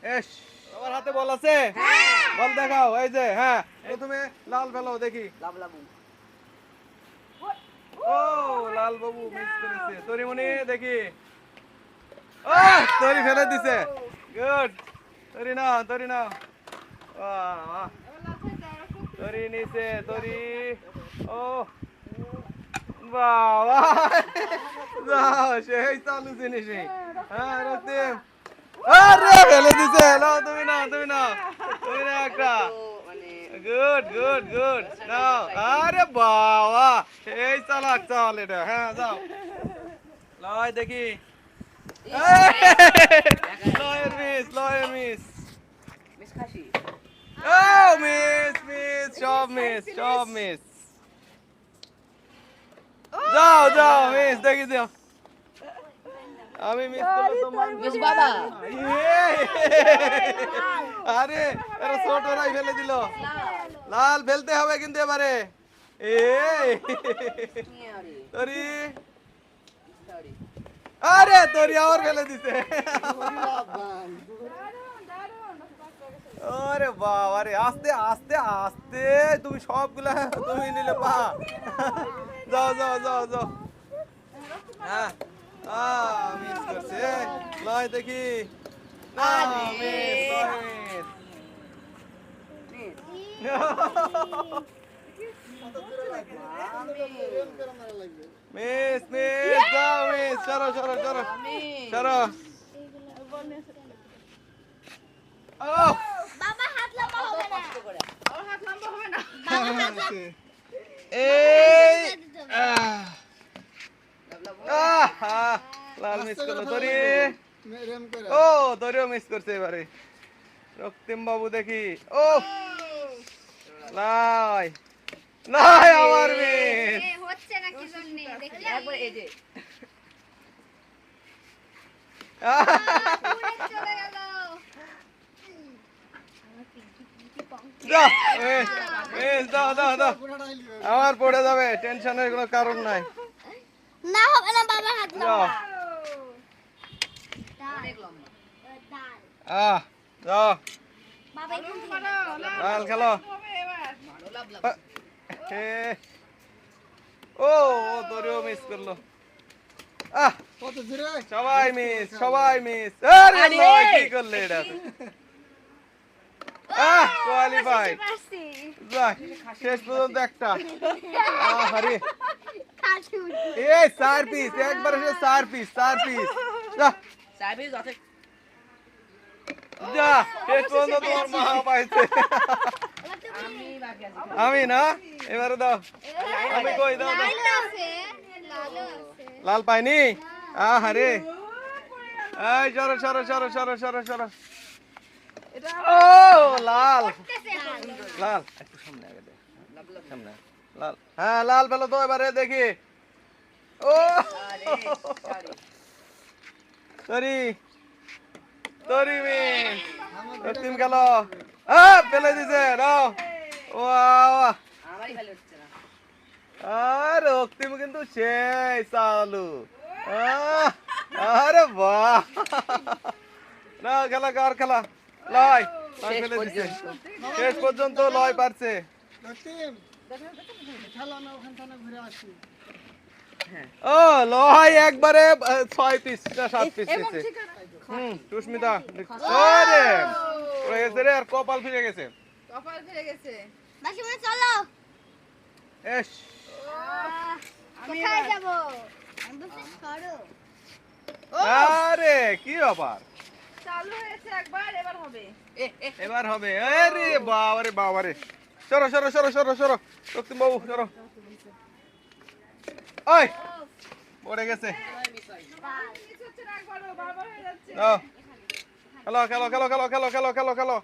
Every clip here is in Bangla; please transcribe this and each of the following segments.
এস আমার হাতে বল আছে, বল দেখাও। এই যে হ্যাঁ, প্রথমে লাল ফেলো দেখি। ও লাল বাবু মিস করেছে। তরিমণি দেখি। ও তরি ফেলে দিছে। গুড। তরি নাও। বাহ, তরি নিচে, তরি। ও বাহ বাহ, যাও সেই চালু জিনিস। হ্যাঁ রক্তিম, আরে ফেলে দিছে। নাও তুমি নাও, তুমি নাও, তুমি নাও একটা। গুড গুড গুড, নাও। আরে বাবা, এই চালাক চাল এটা। হ্যাঁ যাও, লয় দেখি। লয়ের মিস, লয়ের মিস। ও মিস মিস, সব মিস, সব মিস। যাও যাও মিস দেখি যাও। আমি মিস করলে তো মিস বাবা। আরে এরা ছোটরাই ফেলে দিল। লাল ফেলতে হবে কিন্তু এবারে। তরি, আরে তরি আবার ফেলে দিছে। আরে বাবা রে, আস্তে আস্তে আস্তে, তুমি সবগুলা তুমি নিলে পা। যাও যাও যাও যাও। হ্যাঁ মিস করছে। লয় দেখি। না মিস, লয় মিস। মিস মিস, যাও মিস, সরো সরো সরো সরো। ও বাবা হাত লম্বা হবে না। ওর হাত লম্বা হবে না। বাবা হাত লম্বা। এই লাল মিস করলো তরি। ও তরিও মিস করছে এবারে। রক্তিম বাবু দেখি। ও লাই লাই, আমার মিস। এ হচ্ছে না কি জন্য দেখি একবার এই যে পুরো চলে গেল। যাও মিস মিস, দাও দাও দাও। আমার পড়ে যাবে, টেনশনের কোনো কারণ নাই। না হবে না, বাবা হাত যাও। লম্বা। অনেক লম্বা। যাও। বাবা একটু লাল খেলো। ও ও তরিও মিস করলো। সবাই মিস, সবাই মিস। আরে লয় কি করলে এটা? কোয়ালিফাই। যাক, শেষ পর্যন্ত একটা। আরে এই 4 পিস, একবার এসে 4 পিস, 4 পিস। যা 4 পিস আছে। যা, শেষ পর্যন্ত তোমার মা পাইছে। আমি বাকি আছি। আমি না, এবারে দাও। আমি কই, দাও দাও। লাল পাইনি। আরে এই সরো সরো সরো সরো সরো সরো। ও লাল লাল, একটু সামনে আগে দে, সামনে লাল। হ্যাঁ লাল ফেলো তো এবারে দেখি। ও তরি, তরি মিস। রক্তিম গেল। ফেলে দিছে, নাও। ওয়া আমারই ভালো হচ্ছে না। আর রক্তিম কিন্তু সেই চালু। আরে বাহ, না খেলা কার খেলা। লয় লয় ফেলে দিছে। শেষ পর্যন্ত লয় পারছে। ও লয় একবারে 6 পিস না 7 পিস দিছে। সুস্মিতা আরে পড়ে গেছে রে, আর কপাল ফিরে গেছে। কপাল ফিরে গেছে। বাকি মনে চলো। এস কোথায় যাব? আমি বলছি সরো। আরে কি ব্যাপার, চালু হয়েছে একবার, এবার হবে। এবার হবে। আরে বাবারে বাবারে, সরো সরো সরো সরো সরো, রক্তিম বাবু সরো। ওই পড়ে গেছে। মিস হচ্ছে না একবারও, বারবার হয়ে যাচ্ছে। খেলো খেলো খেলো খেলো খেলো খেলো খেলো খেলো।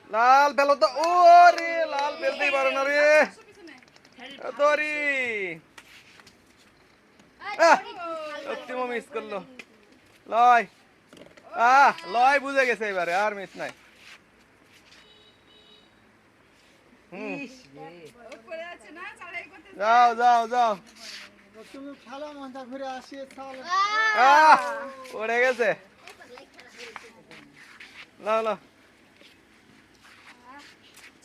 লাল ফেলো তো। ও রে লাল ফেলতেই পারে না রে তরি। রক্তিমও মিস করলো। লয় লয় বুঝে গেছে এবারে, আর মিস নাই। পড়ে আছে না, চালাই করতে। যাও যাও যাও। তুমি খেলা মনটা ঘুরে আসি তাহলে পড়ে গেছে। নাও নাও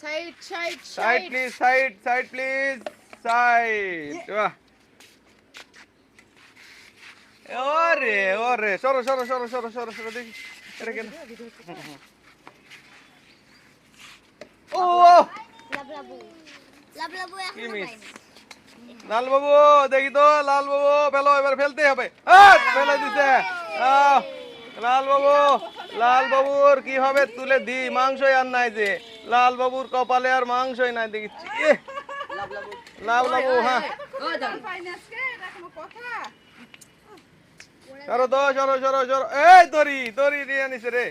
side side side please side please side ওরে ওরে সরো সরো সরো সরো সরো সরো দেখি এটা কেন ও লাবলাবু লাবলাবু কি এখনো মিস পাইনি লাল বাবু দেখি তো লাল বাবু ফেলো এবার ফেলতে হবে ফেলে দিছে লাল বাবুর কি হবে তুলে দি মাংসই আর নাই যে লাল বাবুর কপালে আর মাংসই নাই দেখিচ্ছি লাল বাবু হ্যাঁ ও দাঁড়ান। পাইনি আজকে এটা কোনো কথা সরো তো সরো সরো সরো এই তরি তরি নিয়ে আনিস রে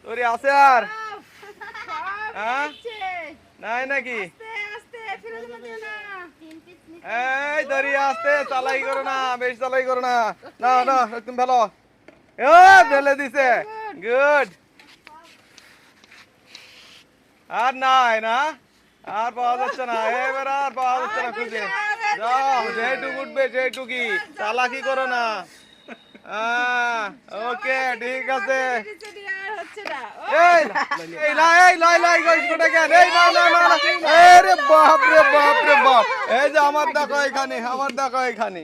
তরি আছে আর হ্যাঁ নাই নাকি আস্তে আস্তে ফেলে দিও না তিন পিস এই তরি আসতে চালাই করো না বেশ চালাই করো না না না একদম ভালো ফেলে দিছে গুড আর নাই না আর পাওয়া যাচ্ছে না এবার আর পাওয়া যাচ্ছে না খুঁজে যাও যেটুক উঠবে সেইটুকি চালাকি করো না ওকে ঠিক আছে আর হচ্ছে না এই লাই গোটা কেন এই না না না আরে বাপ রে বাপ এই যে আমার দেখো এখানে